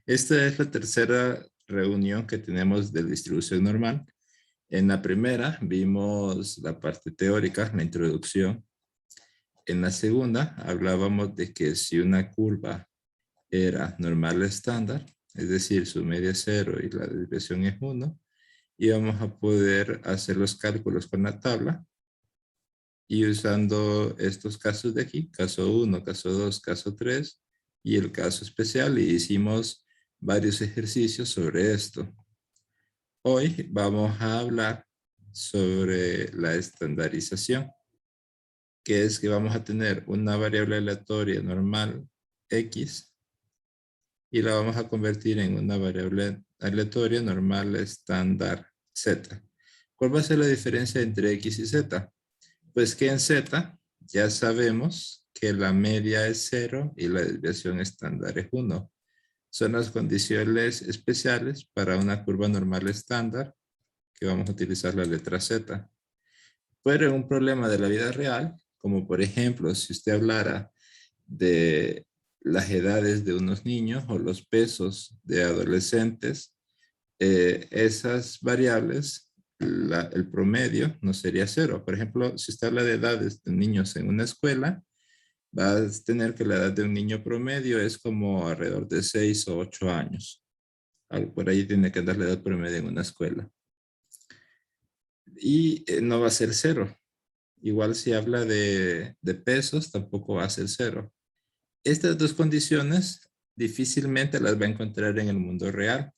Esta es la tercera reunión que tenemos de distribución normal. En la primera vimos la parte teórica, la introducción. En la segunda hablábamos de que si una curva era normal estándar, es decir, su media es 0 y la desviación es 1, íbamos a poder hacer los cálculos con la tabla y usando estos casos de aquí, caso 1, caso 2, caso 3 y el caso especial, y hicimos varios ejercicios sobre esto. Hoy vamos a hablar sobre la estandarización, que es que vamos a tener una variable aleatoria normal X y la vamos a convertir en una variable aleatoria normal estándar Z. ¿Cuál va a ser la diferencia entre X y Z? Pues que en Z ya sabemos que la media es 0 y la desviación estándar es 1. Son las condiciones especiales para una curva normal estándar que vamos a utilizar la letra Z. Pero en un problema de la vida real, como por ejemplo, si usted hablara de las edades de unos niños o los pesos de adolescentes, esas variables, el promedio no sería 0. Por ejemplo, si usted habla de edades de niños en una escuela, va a tener que la edad de un niño promedio es como alrededor de 6 o 8 años. Por ahí tiene que andar la edad promedio en una escuela. Y no va a ser 0. Igual si habla de pesos, tampoco va a ser 0. Estas dos condiciones difícilmente las va a encontrar en el mundo real,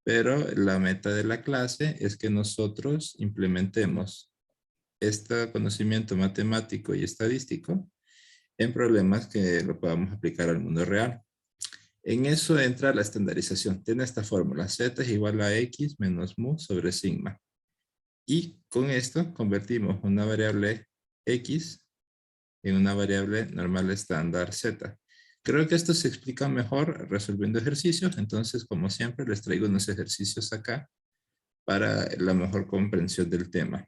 pero la meta de la clase es que nosotros implementemos este conocimiento matemático y estadístico en problemas que lo podamos aplicar al mundo real. En eso entra la estandarización. Tiene esta fórmula: Z es igual a X menos mu sobre sigma. Y con esto convertimos una variable X en una variable normal estándar Z. Creo que esto se explica mejor resolviendo ejercicios, entonces como siempre les traigo unos ejercicios acá para la mejor comprensión del tema.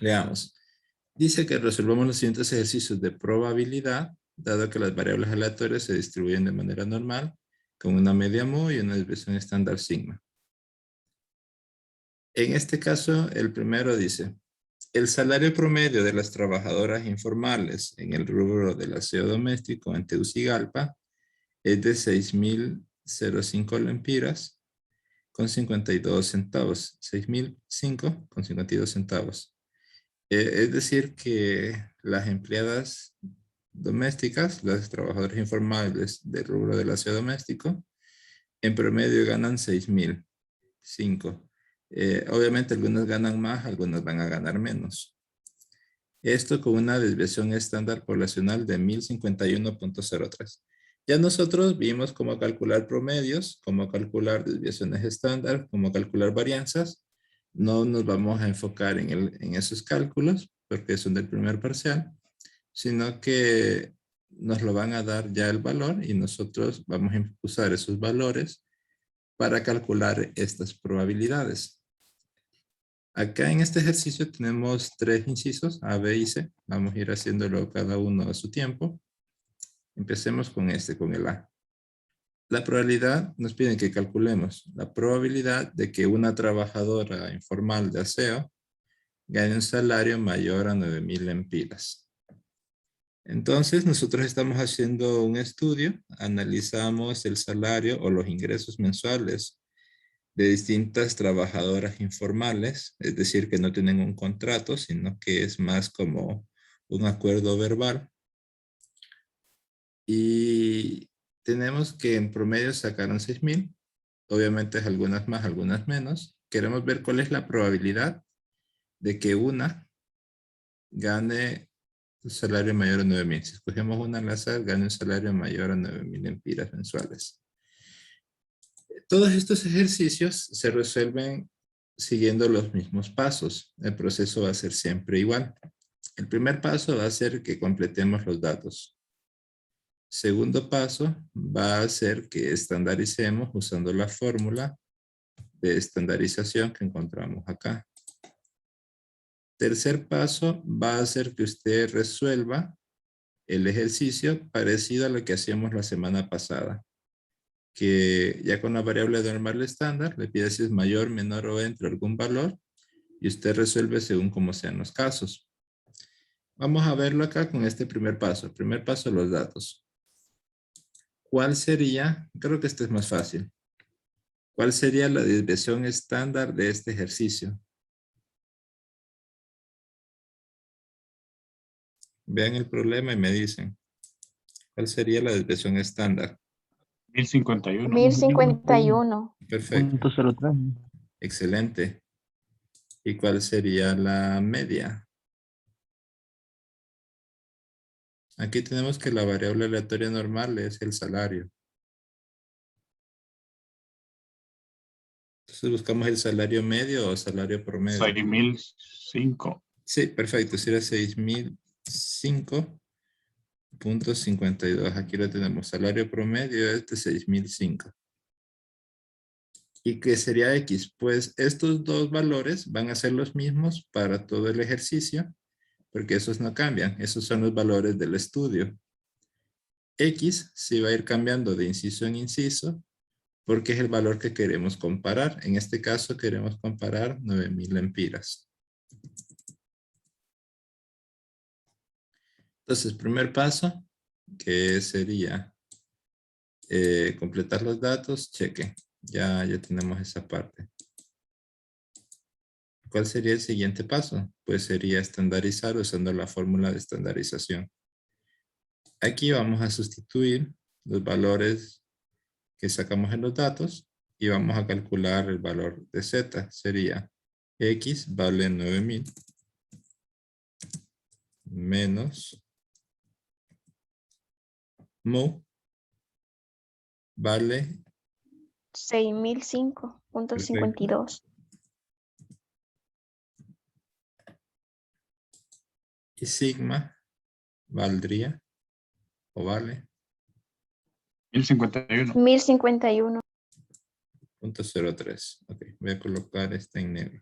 Leamos. Dice que resolvamos los siguientes ejercicios de probabilidad, dado que las variables aleatorias se distribuyen de manera normal, con una media mu y una desviación estándar sigma. En este caso, el primero dice: el salario promedio de las trabajadoras informales en el rubro del aseo doméstico en Tegucigalpa es de 6.005 lempiras con 52 centavos. 6.005 con 52 centavos. Es decir que las empleadas domésticas, las trabajadoras informales del rubro del aseo doméstico, en promedio ganan 6.005. Obviamente algunas ganan más, algunas van a ganar menos. Esto con una desviación estándar poblacional de 1051.03. Ya nosotros vimos cómo calcular promedios, cómo calcular desviaciones estándar, cómo calcular varianzas. No nos vamos a enfocar en esos cálculos porque son del primer parcial, sino que nos lo van a dar ya el valor y nosotros vamos a usar esos valores para calcular estas probabilidades. Acá en este ejercicio tenemos 3 incisos, A, B y C. Vamos a ir haciéndolo cada uno a su tiempo. Empecemos con con el A. La probabilidad, nos piden que calculemos la probabilidad de que una trabajadora informal de aseo gane un salario mayor a 9.000 lempiras. Entonces, nosotros estamos haciendo un estudio, analizamos el salario o los ingresos mensuales de distintas trabajadoras informales, es decir, que no tienen un contrato, sino que es más como un acuerdo verbal. Y tenemos que en promedio sacaron 6.000, obviamente algunas más, algunas menos. Queremos ver cuál es la probabilidad de que una gane un salario mayor a 9.000. Si escogemos una al azar, gane un salario mayor a 9.000 lempiras mensuales. Todos estos ejercicios se resuelven siguiendo los mismos pasos. El proceso va a ser siempre igual. El primer paso va a ser que completemos los datos. Segundo paso va a ser que estandaricemos usando la fórmula de estandarización que encontramos acá. Tercer paso va a ser que usted resuelva el ejercicio parecido a lo que hacíamos la semana pasada, que ya con la variable normal estándar le pide si es mayor, menor o entre algún valor y usted resuelve según como sean los casos. Vamos a verlo acá con este primer paso. Primer paso, los datos. ¿Cuál sería? Creo que este es más fácil. ¿Cuál sería la desviación estándar de este ejercicio? Vean el problema y me dicen. ¿Cuál sería la desviación estándar? 1051. 1051. Perfecto. 0.03. Excelente. ¿Y cuál sería la media? Aquí tenemos que la variable aleatoria normal es el salario. Entonces buscamos el salario medio o salario promedio. 6005. Sí, perfecto. Sería 6005.52. Aquí lo tenemos. Salario promedio es de 6005. ¿Y qué sería X? Pues estos dos valores van a ser los mismos para todo el ejercicio, porque esos no cambian. Esos son los valores del estudio. X se va a ir cambiando de inciso en inciso, porque es el valor que queremos comparar. En este caso queremos comparar 9000 lempiras. Entonces, primer paso, que sería completar los datos, cheque. Ya tenemos esa parte. ¿Cuál sería el siguiente paso? Pues sería estandarizar usando la fórmula de estandarización. Aquí vamos a sustituir los valores que sacamos en los datos y vamos a calcular el valor de Z. Sería X vale 9000 menos mu vale 6005.52. y sigma valdría o vale 1051. 1051. 0.03. Ok, voy a colocar este en negro.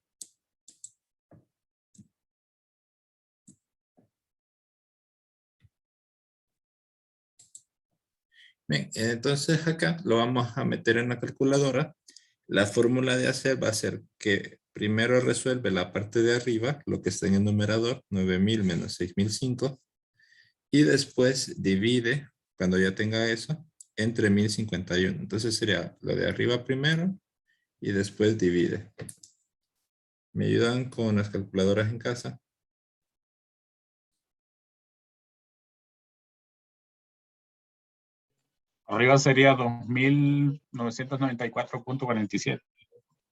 Bien, entonces acá lo vamos a meter en la calculadora. La fórmula de hacer va a ser que primero resuelve la parte de arriba, lo que está en el numerador, 9000 menos 6005, y después divide, cuando ya tenga eso, entre 1051. Entonces sería lo de arriba primero y después divide. ¿Me ayudan con las calculadoras en casa? Arriba sería 2994.47.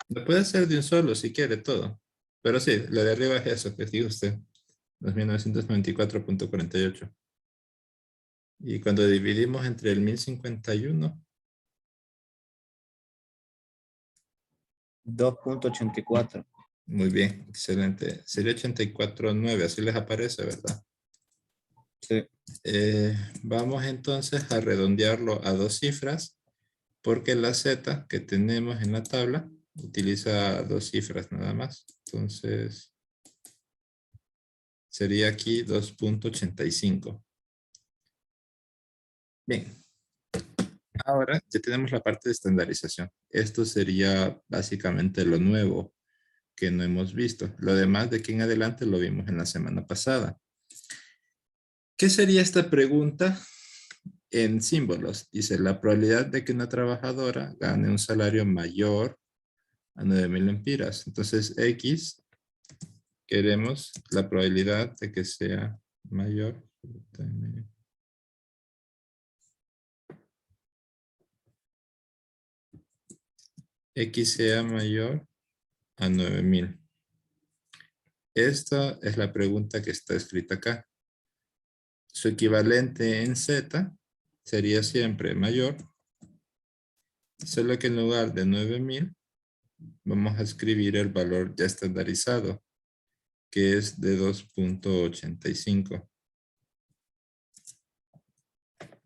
Lo puede hacer de un solo si quiere todo. Pero sí, lo de arriba es eso que dijo usted. 2994.48. Y cuando dividimos entre el 1051, 2.84. muy bien, excelente. Sería 84.9, así les aparece, ¿verdad? Sí. Vamos entonces a redondearlo a dos cifras, porque la Z que tenemos en la tabla utiliza dos cifras nada más. Entonces, sería aquí 2.85. Bien. Ahora ya tenemos la parte de estandarización. Esto sería básicamente lo nuevo que no hemos visto. Lo demás de aquí en adelante lo vimos en la semana pasada. ¿Qué sería esta pregunta en símbolos? Dice, la probabilidad de que una trabajadora gane un salario mayor a 9000 lempiras. Entonces, X, queremos la probabilidad de que sea mayor. X sea mayor a 9000. Esta es la pregunta que está escrita acá. Su equivalente en Z sería siempre mayor, solo que en lugar de 9000 vamos a escribir el valor ya estandarizado, que es de 2.85.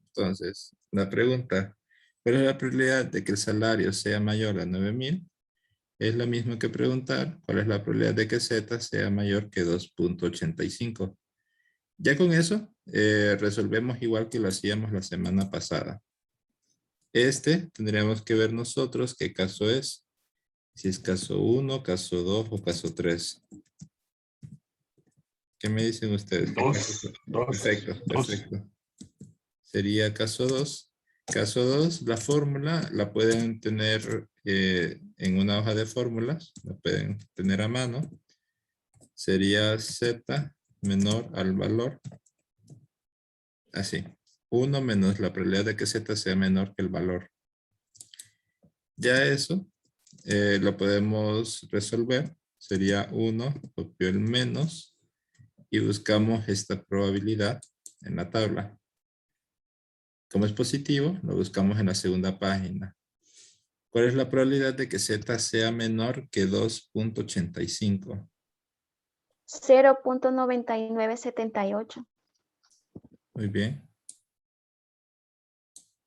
Entonces, la pregunta, ¿cuál es la probabilidad de que el salario sea mayor a 9000? Es lo mismo que preguntar, ¿cuál es la probabilidad de que Z sea mayor que 2.85? Ya con eso, resolvemos igual que lo hacíamos la semana pasada. Tendríamos que ver nosotros qué caso es. Si es caso 1, caso 2 o caso 3. ¿Qué me dicen ustedes? ¿Qué caso es? Perfecto, perfecto. Sería caso 2. Caso 2, la fórmula la pueden tener en una hoja de fórmulas. La pueden tener a mano. Sería z menor al valor. Así. 1 menos la probabilidad de que z sea menor que el valor. Ya eso lo podemos resolver. Sería 1, copio el menos y buscamos esta probabilidad en la tabla. Como es positivo, lo buscamos en la segunda página. ¿Cuál es la probabilidad de que z sea menor que 2.85? 0.9978. Muy bien.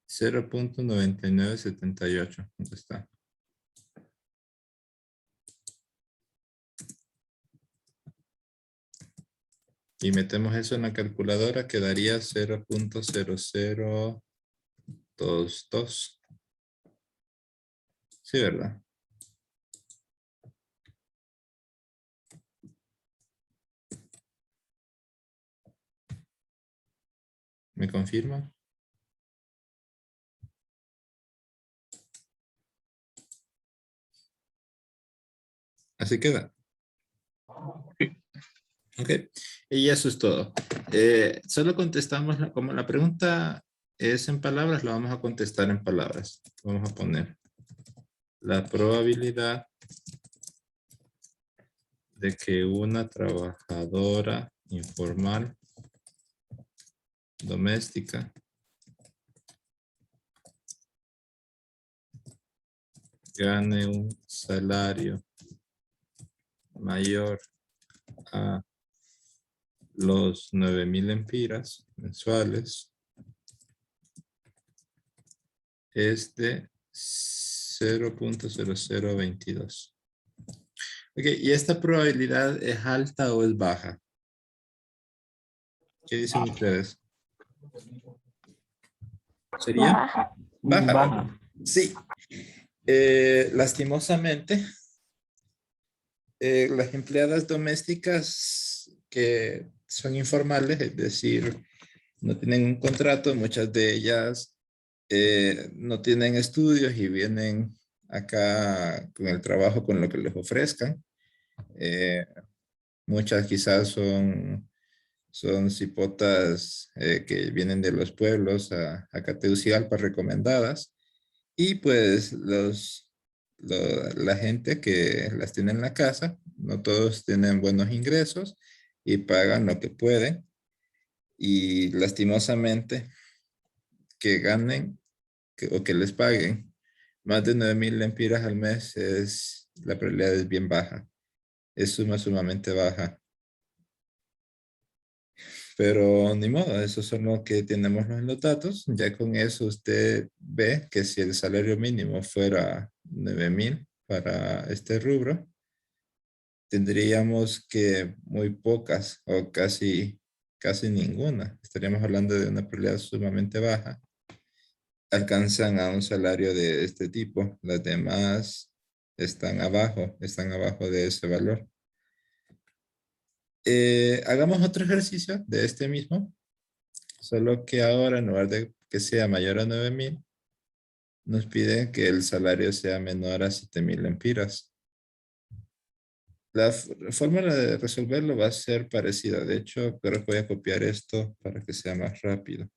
0.9978. ¿Dónde está? Y metemos eso en la calculadora, quedaría 0.0022. Sí, ¿verdad? ¿Me confirma? Así queda. Ok. Y eso es todo. Solo contestamos, como la pregunta es en palabras, la vamos a contestar en palabras. Vamos a poner la probabilidad de que una trabajadora informal doméstica gane un salario mayor a los 9,000 lempiras mensuales es de 0.0022. Ok, ¿y esta probabilidad es alta o es baja? ¿Qué dicen ustedes? ¿Sería? Baja. Baja. Baja. Sí. Lastimosamente, las empleadas domésticas que son informales, es decir, no tienen un contrato, muchas de ellas no tienen estudios y vienen acá con el trabajo con lo que les ofrezcan. Muchas quizás son cipotas que vienen de los pueblos a Tegucigalpa recomendadas. Y pues la gente que las tiene en la casa, no todos tienen buenos ingresos y pagan lo que pueden. Y lastimosamente que ganen o que les paguen más de 9,000 lempiras al mes, la probabilidad es bien baja. Es sumamente baja. Pero ni modo, eso son lo que tenemos en los datos. Ya con eso usted ve que si el salario mínimo fuera 9,000 para este rubro, tendríamos que muy pocas o casi ninguna. Estaríamos hablando de una probabilidad sumamente baja. Alcanzan a un salario de este tipo. Las demás están abajo de ese valor. Hagamos otro ejercicio de este mismo. Solo que ahora, en lugar de que sea mayor a 9,000, nos piden que el salario sea menor a 7,000 lempiras. La fórmula de resolverlo va a ser parecida. De hecho, creo que voy a copiar esto para que sea más rápido.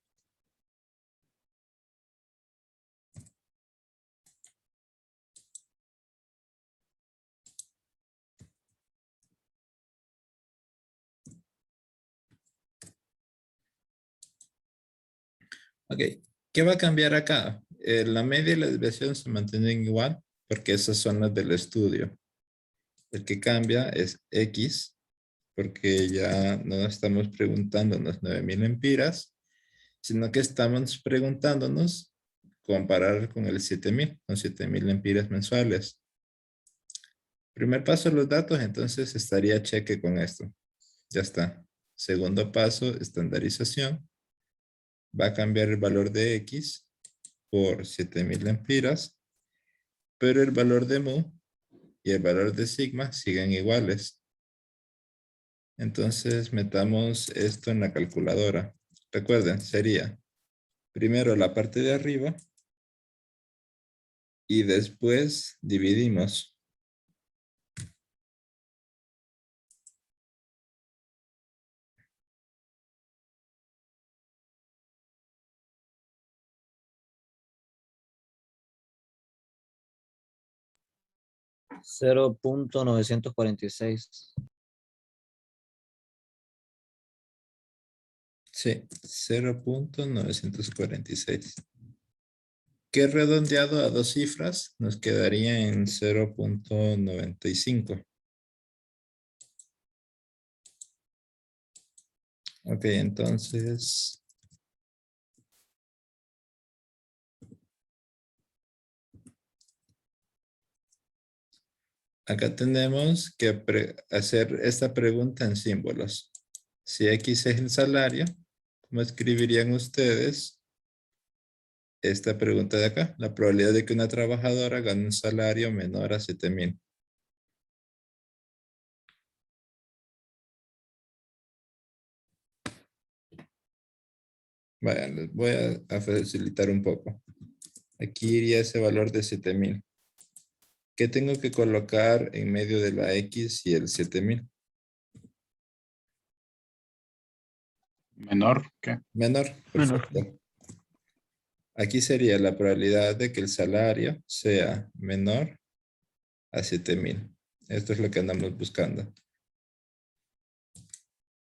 Ok, ¿qué va a cambiar acá? La media y la desviación se mantienen igual porque esas son las del estudio. El que cambia es X porque ya no estamos preguntándonos 9,000 lempiras, sino que estamos preguntándonos comparar con el 7,000, con 7,000 lempiras mensuales. Primer paso, los datos, entonces estaría cheque con esto. Ya está. Segundo paso, estandarización. Va a cambiar el valor de X por 7,000 lempiras, pero el valor de mu y el valor de sigma siguen iguales. Entonces metamos esto en la calculadora. Recuerden, sería primero la parte de arriba y después dividimos. $0.946. Sí, 0.946. Que redondeado a dos cifras nos quedaría en 0.95. Ok, entonces acá tenemos que hacer esta pregunta en símbolos. Si X es el salario, ¿cómo escribirían ustedes esta pregunta de acá? La probabilidad de que una trabajadora gane un salario menor a 7,000. Vaya, les voy a facilitar un poco. Aquí iría ese valor de 7,000. ¿Qué tengo que colocar en medio de la X y el 7,000? Menor que. Menor, Menor. perfecto. Aquí sería la probabilidad de que el salario sea menor a 7,000. Esto es lo que andamos buscando.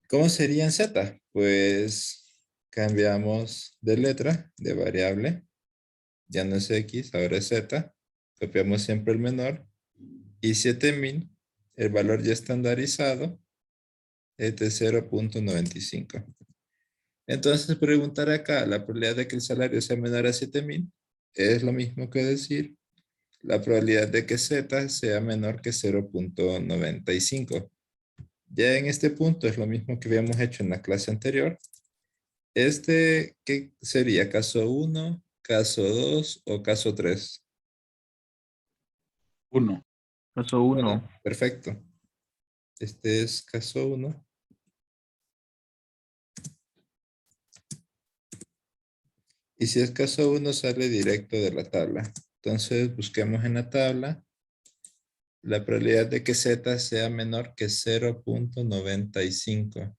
¿Cómo sería en Z? Pues cambiamos de letra, de variable. Ya no es X, ahora es Z. Copiamos siempre el menor. Y 7,000, el valor ya estandarizado, es de 0.95. Entonces, preguntar acá, la probabilidad de que el salario sea menor a 7,000 es lo mismo que decir la probabilidad de que Z sea menor que 0.95. Ya en este punto es lo mismo que habíamos hecho en la clase anterior. ¿Qué sería? ¿Caso 1, caso 2 o caso 3? 1. Caso 1. Perfecto. Este es caso 1. Y si es caso 1, sale directo de la tabla. Entonces, busquemos en la tabla la probabilidad de que Z sea menor que 0.95.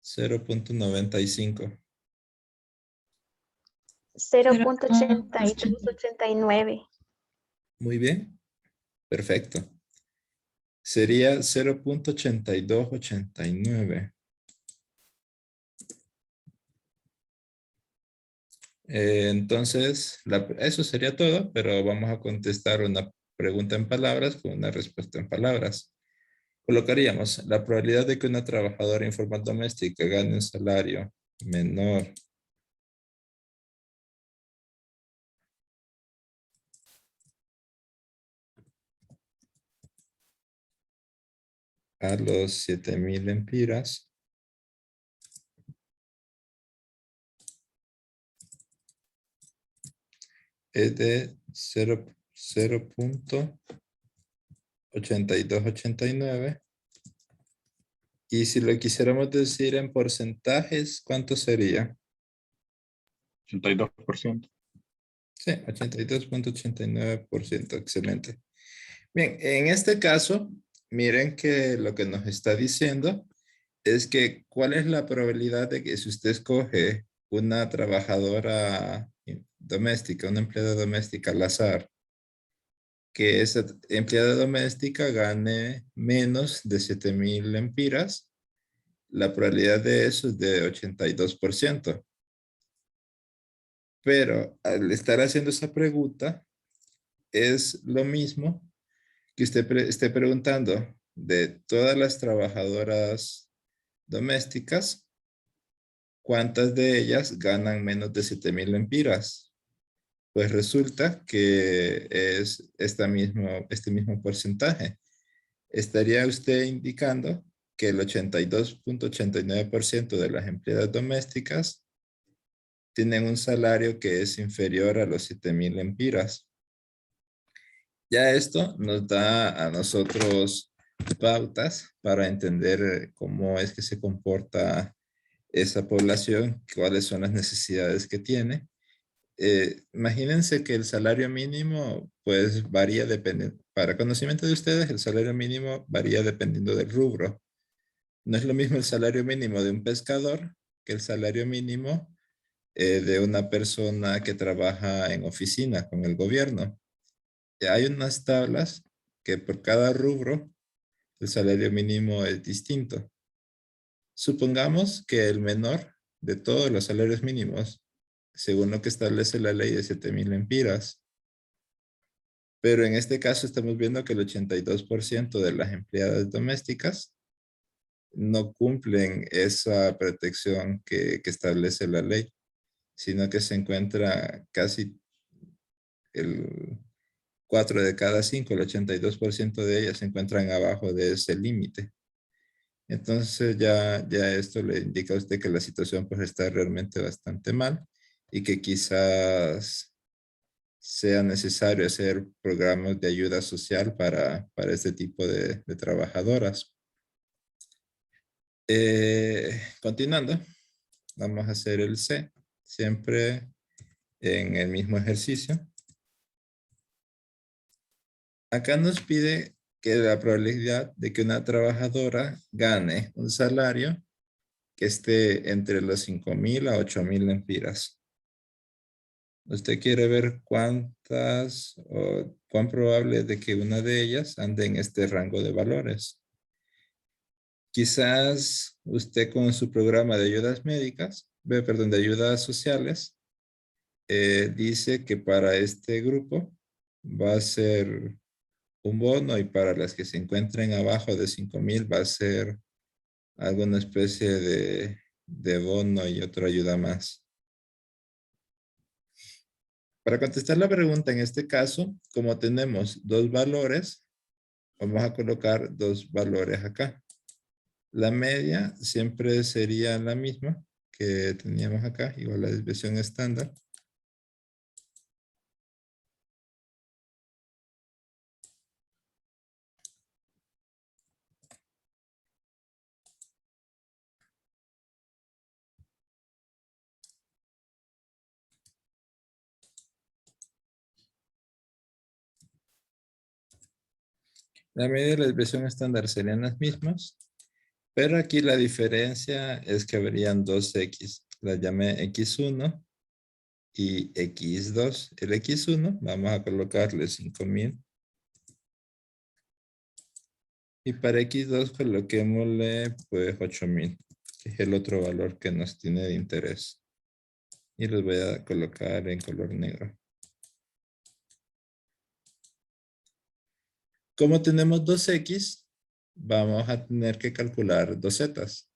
0.95. 0.8289. Muy bien. Perfecto. Sería 0.8289. Entonces, eso sería todo, pero vamos a contestar una pregunta en palabras con una respuesta en palabras. Colocaríamos la probabilidad de que una trabajadora informal doméstica gane un salario menor a los 7,000 lempiras es de 0.8289. Y si lo quisiéramos decir en porcentajes, ¿cuánto sería? 82%. Sí, 82.89%. Excelente. Bien, en este caso, miren que lo que nos está diciendo es que ¿cuál es la probabilidad de que si usted escoge una trabajadora doméstica, una empleada doméstica al azar, que esa empleada doméstica gane menos de 7,000 lempiras? La probabilidad de eso es de 82%. Pero al estar haciendo esa pregunta, es lo mismo que usted esté preguntando de todas las trabajadoras domésticas, ¿cuántas de ellas ganan menos de 7,000 lempiras? Pues resulta que es este mismo porcentaje. Estaría usted indicando que el 82.89% de las empleadas domésticas tienen un salario que es inferior a los 7,000 lempiras. Ya esto nos da a nosotros pautas para entender cómo es que se comporta esa población, cuáles son las necesidades que tiene. Imagínense que el salario mínimo pues varía dependiendo, para conocimiento de ustedes, el salario mínimo varía dependiendo del rubro. No es lo mismo el salario mínimo de un pescador que el salario mínimo de una persona que trabaja en oficina con el gobierno. Hay unas tablas que por cada rubro el salario mínimo es distinto. Supongamos que el menor de todos los salarios mínimos, según lo que establece la ley, de 7,000 lempiras. Pero en este caso estamos viendo que el 82% de las empleadas domésticas no cumplen esa protección que establece la ley, sino que se encuentra casi el 4 de cada 5, el 82% de ellas se encuentran abajo de ese límite. Entonces ya esto le indica a usted que la situación pues está realmente bastante mal y que quizás sea necesario hacer programas de ayuda social para este tipo de trabajadoras. Continuando, vamos a hacer el C, siempre en el mismo ejercicio. Acá nos pide que la probabilidad de que una trabajadora gane un salario que esté entre los 5,000 a 8,000 lempiras. Usted quiere ver cuántas o cuán probable es de que una de ellas ande en este rango de valores. Quizás usted con su programa de ayudas médicas, de ayudas sociales, dice que para este grupo va a ser un bono y para las que se encuentren abajo de 5,000 va a ser alguna especie de bono y otra ayuda más. Para contestar la pregunta en este caso, como tenemos dos valores, vamos a colocar dos valores acá. La media siempre sería la misma que teníamos acá, igual la desviación estándar. La media y la desviación estándar serían las mismas, pero aquí la diferencia es que habrían dos X. Las llamé X1 y X2. El X1 vamos a colocarle 5,000. Y para X2 coloquémosle pues 8,000, que es el otro valor que nos tiene de interés. Y los voy a colocar en color negro. Como tenemos dos X, vamos a tener que calcular dos Zetas.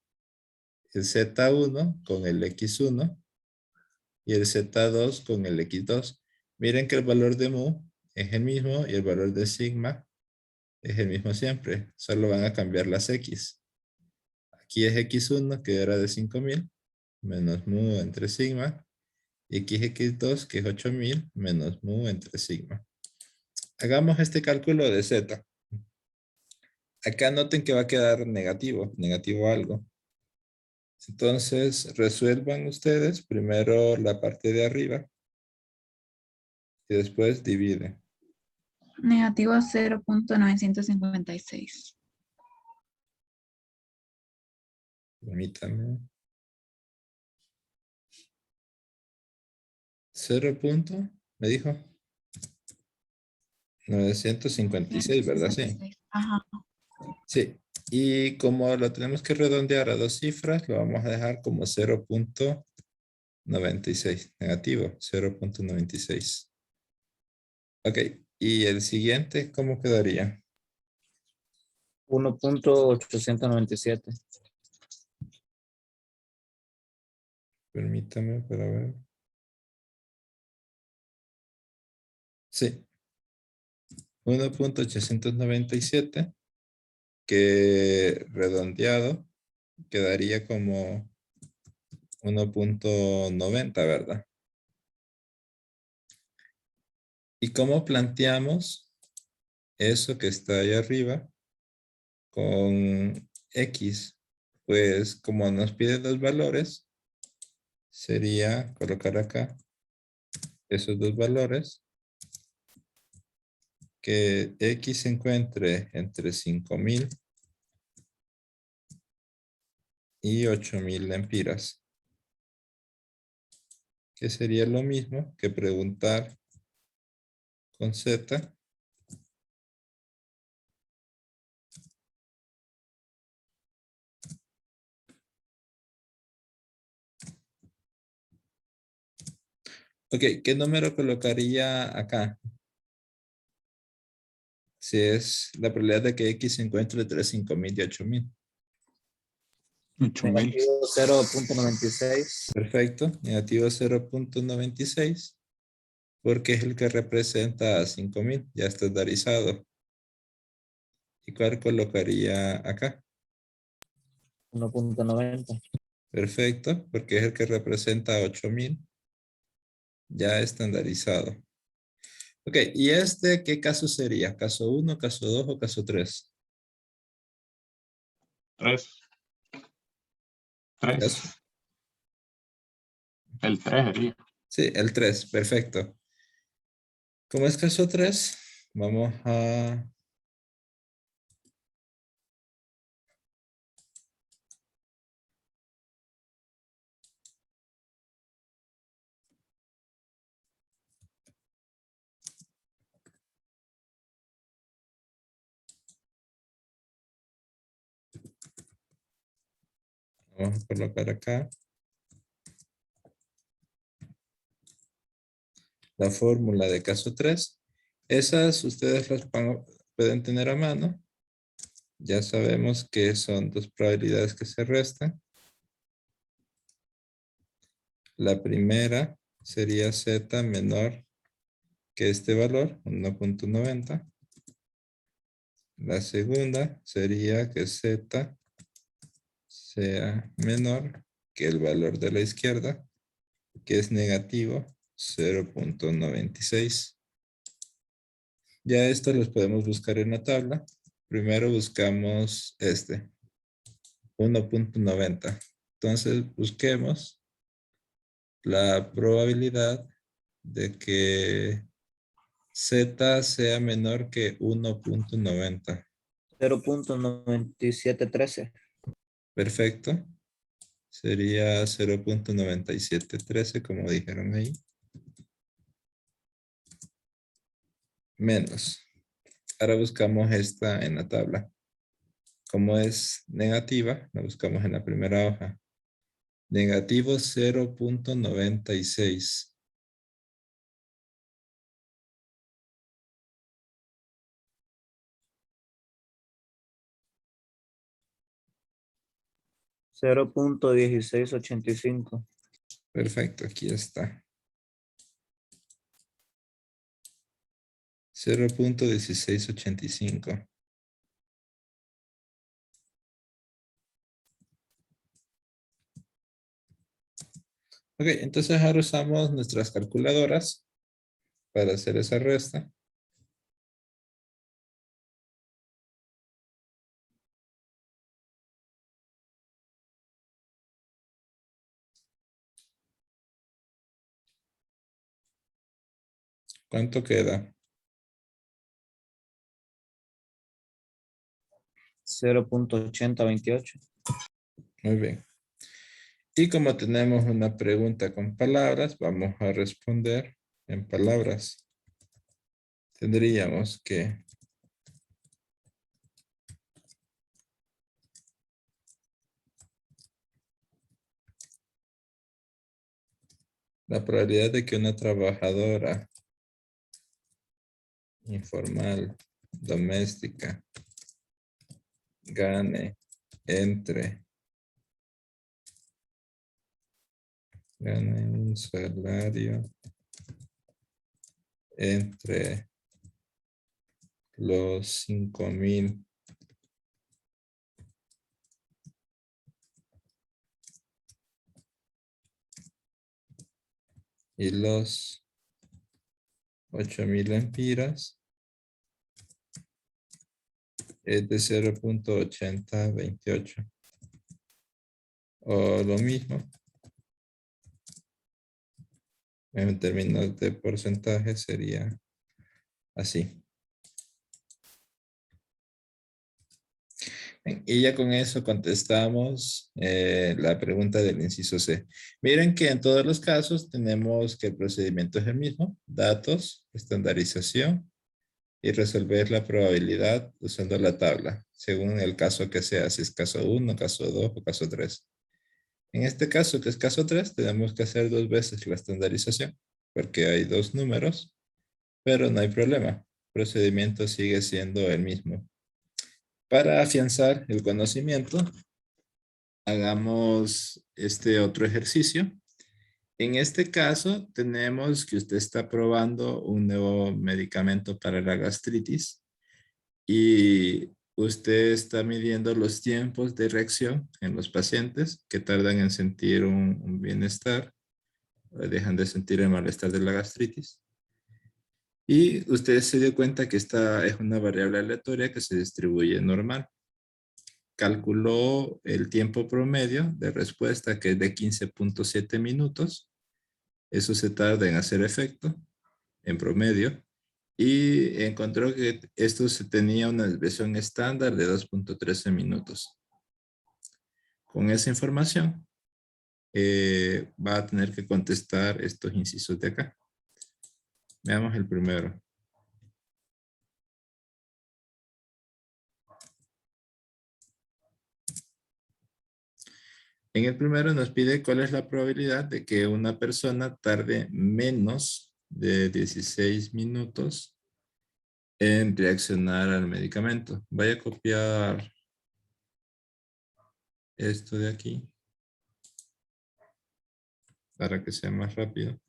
El Z1 con el X1 y el Z2 con el X2. Miren que el valor de mu es el mismo y el valor de sigma es el mismo siempre. Solo van a cambiar las X. Aquí es X1 que era de 5,000 menos mu entre sigma. Y aquí es X2 que es 8,000 menos mu entre sigma. Hagamos este cálculo de Z. Acá noten que va a quedar negativo algo. Entonces, resuelvan ustedes primero la parte de arriba y después dividen. Negativo 0.956. Permítanme. 0. ¿Me dijo? 956, ¿verdad? Sí. Ajá. Sí. Y como lo tenemos que redondear a dos cifras, lo vamos a dejar como 0.96. Negativo, 0.96. Ok. Y el siguiente, ¿cómo quedaría? 1.897. Permítame para ver. Sí. 1.897, que redondeado quedaría como 1.90, ¿verdad? ¿Y cómo planteamos eso que está ahí arriba con X? Pues como nos piden los valores, sería colocar acá esos dos valores, que X se encuentre entre 5.000 y 8.000 lempiras, que sería lo mismo que preguntar con Z ok, ¿qué número colocaría acá? Si es la probabilidad de que X se encuentre entre 5.000 y 8.000. 8.000. Negativo 0.96. Perfecto, negativo 0.96, porque es el que representa a 5.000, ya estandarizado. ¿Y cuál colocaría acá? 1.90. Perfecto, porque es el que representa a 8.000, ya estandarizado. Ok, ¿y este qué caso sería? ¿Caso 1, caso 2 o caso 3? 3. 3. Caso- El 3 sería. Sí, el 3, perfecto. Como es caso 3, vamos a... Vamos a colocar acá la fórmula de caso 3. Esas ustedes las pueden tener a mano. Ya sabemos que son dos probabilidades que se restan. La primera sería Z menor que este valor, 1.90. La segunda sería que Z sea menor que el valor de la izquierda, que es negativo 0.96. Ya esto los podemos buscar en la tabla. Primero buscamos este, 1.90. Entonces busquemos la probabilidad de que Z sea menor que 1.90. 0.9713. Perfecto. Sería 0.9713, como dijeron ahí. Menos. Ahora buscamos esta en la tabla. Como es negativa, la buscamos en la primera hoja. Negativo 0.96. 0.1685. Perfecto, aquí está. 0.1685. Ok, entonces ahora usamos nuestras calculadoras para hacer esa resta. ¿Cuánto queda? 0.8028. Muy bien. Y como tenemos una pregunta con palabras, vamos a responder en palabras. Tendríamos que la probabilidad de que una trabajadora informal, doméstica, gane un salario entre los 5.000 Y los 8000 lempiras es de 0.8028. O lo mismo. En términos de porcentaje sería así. Y ya con eso contestamos la pregunta del inciso C. Miren que en todos los casos tenemos que el procedimiento es el mismo. Datos, estandarización y resolver la probabilidad usando la tabla, según el caso que sea, si es caso 1, caso 2 o caso 3. En este caso, que es caso 3, tenemos que hacer 2 veces la estandarización, porque hay 2 números, pero no hay problema. El procedimiento sigue siendo el mismo. Para afianzar el conocimiento, hagamos este otro ejercicio. En este caso, tenemos que usted está probando un nuevo medicamento para la gastritis y usted está midiendo los tiempos de reacción en los pacientes que tardan en sentir un bienestar o dejan de sentir el malestar de la gastritis. Y usted se dio cuenta que esta es una variable aleatoria que se distribuye normal. Calculó el tiempo promedio de respuesta, que es de 15.7 minutos. Eso se tarda en hacer efecto, en promedio. Y encontró que esto se tenía una desviación estándar de 2.13 minutos. Con esa información, va a tener que contestar estos incisos de acá. Veamos el primero. En el primero nos pide cuál es la probabilidad de que una persona tarde menos de 16 minutos en reaccionar al medicamento. Voy a copiar esto de aquí para que sea más rápido.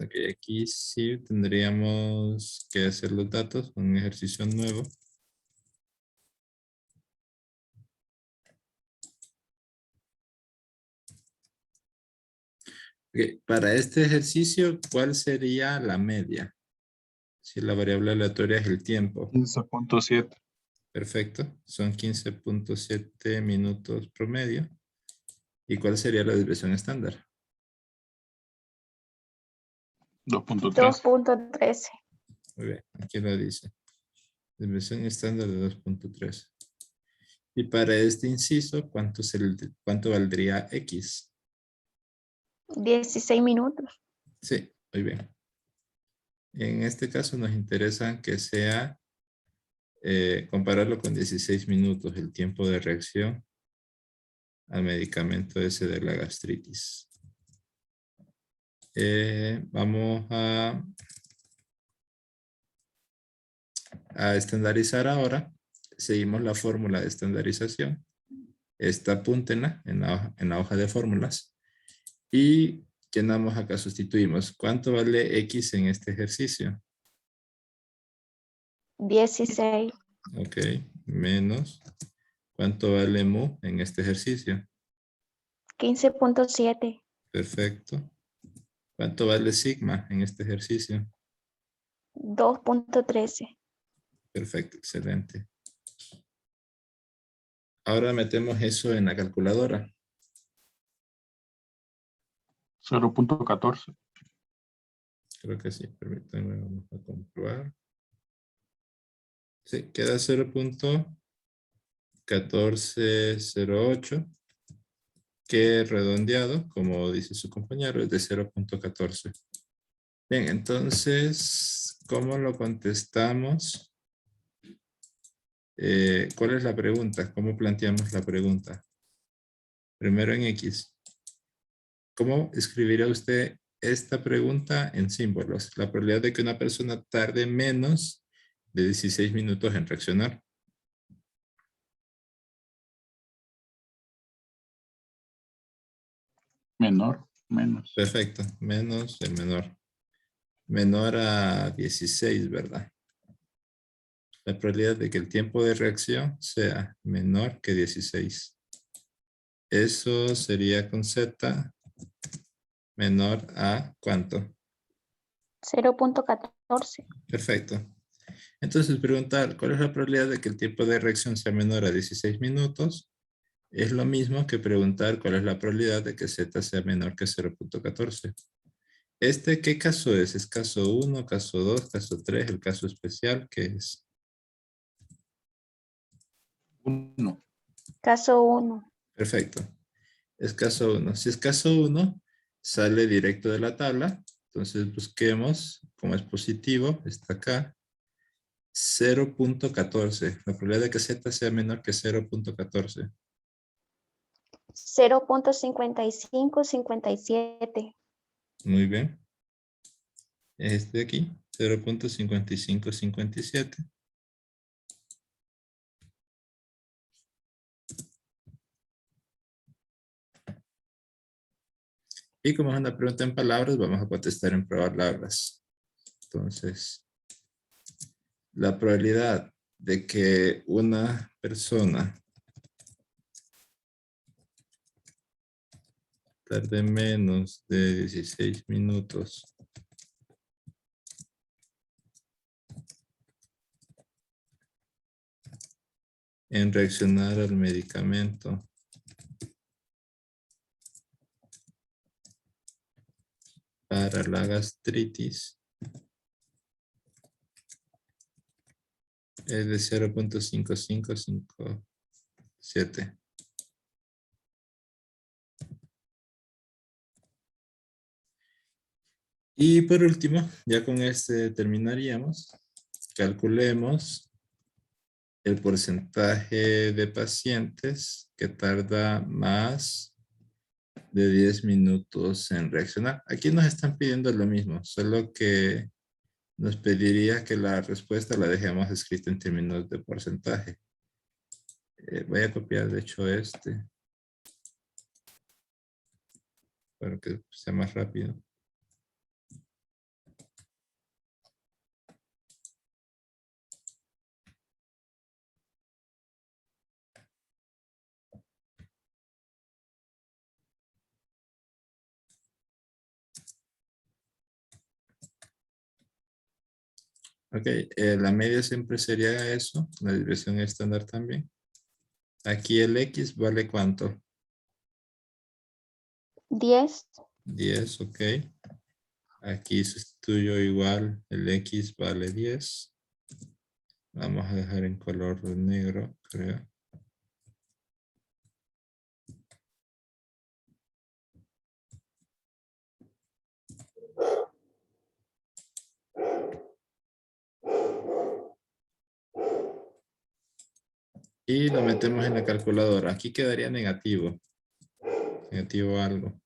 Ok, aquí sí tendríamos que hacer los datos con un ejercicio nuevo. Okay, para este ejercicio, ¿cuál sería la media? Si la variable aleatoria es el tiempo. 15.7. Perfecto, son 15.7 minutos promedio. ¿Y cuál sería la desviación estándar? 2.3. 2.13. Muy bien, aquí lo dice. Desviación estándar de 2.3. Y para este inciso, ¿cuánto valdría X? 16 minutos. Sí, muy bien. En este caso nos interesa que sea, compararlo con 16 minutos, el tiempo de reacción al medicamento ese de la gastritis. Vamos a estandarizar ahora. Seguimos la fórmula de estandarización. Esta apúntenla en la hoja de fórmulas. Y llenamos acá, sustituimos. ¿Cuánto vale X en este ejercicio? 16. Ok, menos. ¿Cuánto vale mu en este ejercicio? 15.7. Perfecto. ¿Cuánto vale sigma en este ejercicio? 2.13. Perfecto, excelente. Ahora metemos eso en la calculadora. 0.14. Creo que sí, permítanme, vamos a comprobar. Sí, queda 0.1408, que redondeado, como dice su compañero, es de 0.14. Bien, entonces, ¿cómo lo contestamos? ¿Cuál es la pregunta? ¿Cómo planteamos la pregunta? Primero en X. ¿Cómo escribiría usted esta pregunta en símbolos? La probabilidad de que una persona tarde menos de 16 minutos en reaccionar. Menor, menos. Perfecto, menos el menor. Menor a 16, ¿verdad? La probabilidad de que el tiempo de reacción sea menor que 16. Eso sería con Z menor a ¿cuánto? 0.14. Perfecto. Entonces preguntar cuál es la probabilidad de que el tiempo de reacción sea menor a 16 minutos es lo mismo que preguntar cuál es la probabilidad de que Z sea menor que 0.14. ¿Qué caso es? ¿Es caso 1, caso 2, caso 3, el caso especial? ¿Qué es? 1. Caso 1. Perfecto. Es caso 1. Si es caso 1, sale directo de la tabla. Entonces busquemos, como es positivo, está acá, 0.14. La probabilidad de que Z sea menor que 0.14. 0.5557. Muy bien. Este de aquí, 0.5557. Y como es una pregunta en palabras, vamos a contestar en palabras. Entonces, la probabilidad de que una persona tarde menos de 16 minutos en reaccionar al medicamento para la gastritis es de 0.5557. Y por último, ya con este terminaríamos. Calculemos el porcentaje de pacientes que tarda más de 10 minutos en reaccionar. Aquí nos están pidiendo lo mismo, solo que nos pediría que la respuesta la dejemos escrita en términos de porcentaje. Voy a copiar, de hecho, para que sea más rápido. Ok, la media siempre sería eso, la desviación estándar también. Aquí el X vale ¿cuánto? 10. 10, ok. Aquí sustituyo igual, el X vale 10. Vamos a dejar en color negro, creo. Y lo metemos en la calculadora. Aquí quedaría negativo. Negativo algo.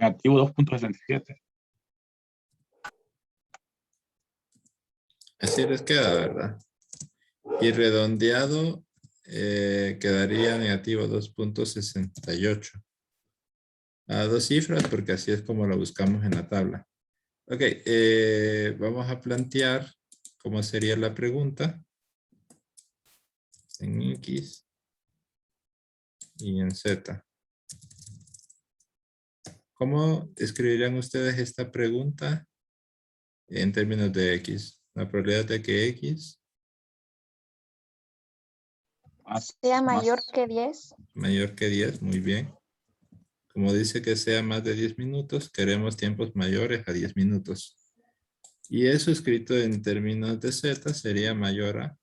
Negativo 2.67. Así les queda, ¿verdad? Y redondeado quedaría negativo 2.68. A dos cifras porque así es como lo buscamos en la tabla. Ok, vamos a plantear cómo sería la pregunta en X y en Z. ¿Cómo escribirían ustedes esta pregunta en términos de X? La probabilidad de que X Sea mayor que 10. mayor que 10, muy bien. Como dice que sea más de 10 minutos, queremos tiempos mayores a 10 minutos. Y eso escrito en términos de Z sería mayor a...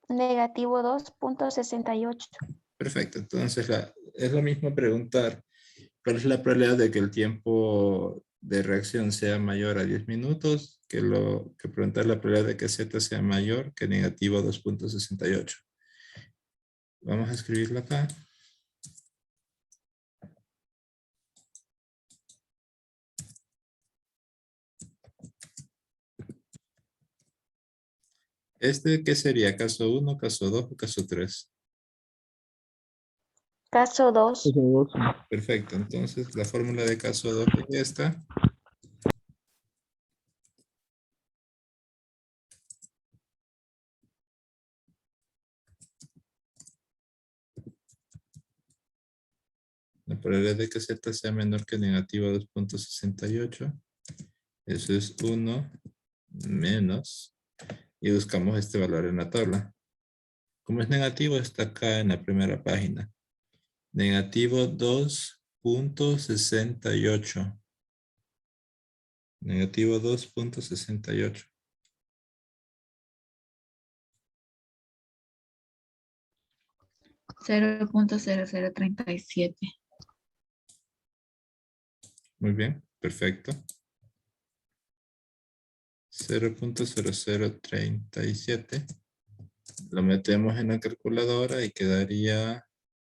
Negativo 2.68. Perfecto, entonces es lo mismo preguntar cuál es la probabilidad de que el tiempo de reacción sea mayor a 10 minutos, que preguntar la probabilidad de que Z sea mayor que negativo 2.68. Vamos a escribirlo acá. ¿Qué sería? ¿Caso 1, caso 2 o caso 3? Caso 2. Perfecto, entonces la fórmula de caso 2 es esta. La probabilidad de que Z sea menor que negativo 2.68. Eso es 1 menos. Y buscamos este valor en la tabla. Como es negativo, está acá en la primera página. Negativo 2.68. Negativo 2.68. 0.0037. Muy bien, perfecto. 0.0037. Lo metemos en la calculadora y quedaría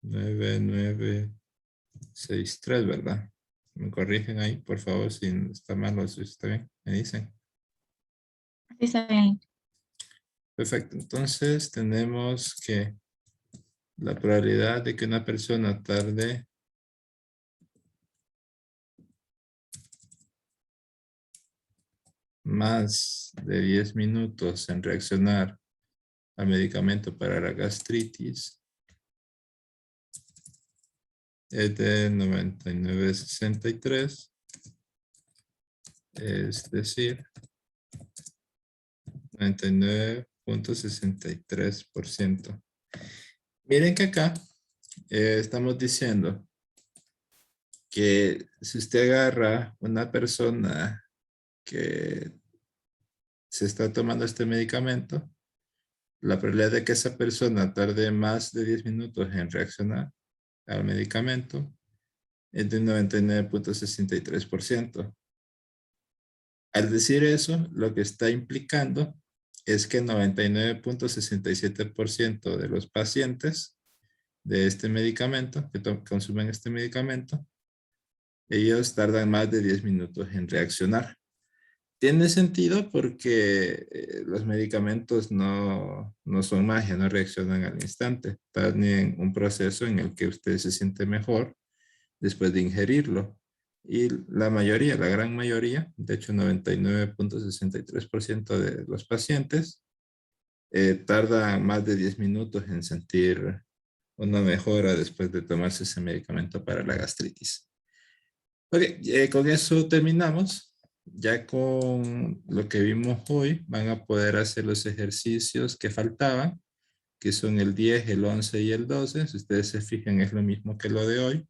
9963, ¿verdad? Me corrigen ahí, por favor, si está mal o si está bien. Me dicen. Sí, está bien. Perfecto. Entonces tenemos que la probabilidad de que una persona tarde más de 10 minutos en reaccionar al medicamento para la gastritis es de 99.63, es decir, 99.63%. Miren que acá estamos diciendo que si usted agarra una persona que se está tomando este medicamento, la probabilidad de que esa persona tarde más de 10 minutos en reaccionar al medicamento es de 99.63%. Al decir eso, lo que está implicando es que 99.67% de los pacientes de este medicamento, que consumen este medicamento, ellos tardan más de 10 minutos en reaccionar. Tiene sentido porque los medicamentos no son magia, no reaccionan al instante. Tienen un proceso en el que usted se siente mejor después de ingerirlo. Y la mayoría, la gran mayoría, de hecho 99.63% de los pacientes tardan más de 10 minutos en sentir una mejora después de tomarse ese medicamento para la gastritis. Ok, con eso terminamos. Ya con lo que vimos hoy, van a poder hacer los ejercicios que faltaban, que son el 10, el 11 y el 12. Si ustedes se fijan, es lo mismo que lo de hoy.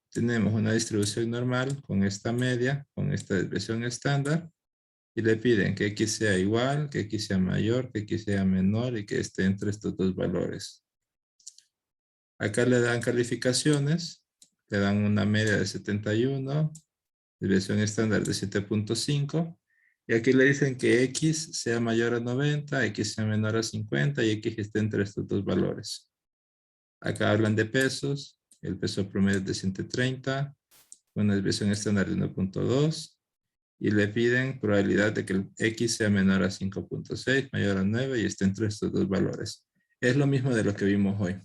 Tenemos una distribución normal con esta media, con esta desviación estándar, y le piden que X sea igual, que X sea mayor, que X sea menor y que esté entre estos dos valores. Acá le dan calificaciones, le dan una media de 71, desviación estándar de 7.5, y aquí le dicen que X sea mayor a 90, X sea menor a 50 y X esté entre estos dos valores. Acá hablan de pesos, el peso promedio es de 130, una desviación estándar de 1.2, y le piden probabilidad de que el X sea menor a 5.6, mayor a 9 y esté entre estos dos valores. Es lo mismo de lo que vimos hoy.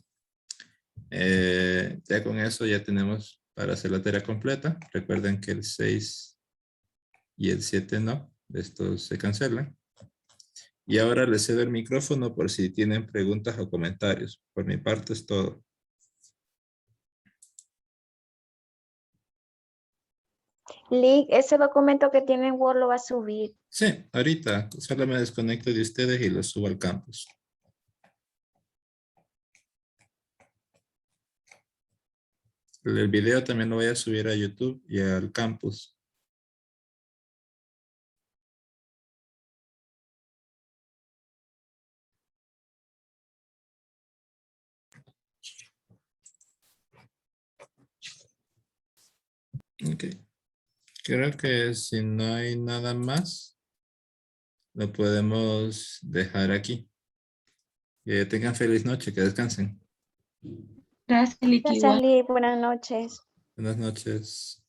Ya con eso ya tenemos para hacer la tarea completa. Recuerden que el 6 y el 7 no, estos se cancelan. Y ahora les cedo el micrófono por si tienen preguntas o comentarios. Por mi parte es todo. Lick, ese documento que tiene en Word lo va a subir. Sí, ahorita solo me desconecto de ustedes y los subo al campus. El video también lo voy a subir a YouTube y al campus. Ok. Ok, Creo que si no hay nada más, lo podemos dejar aquí. Que tengan feliz noche, que descansen. Gracias, Lick, Gracias, igual. Lick. Buenas noches. Buenas noches.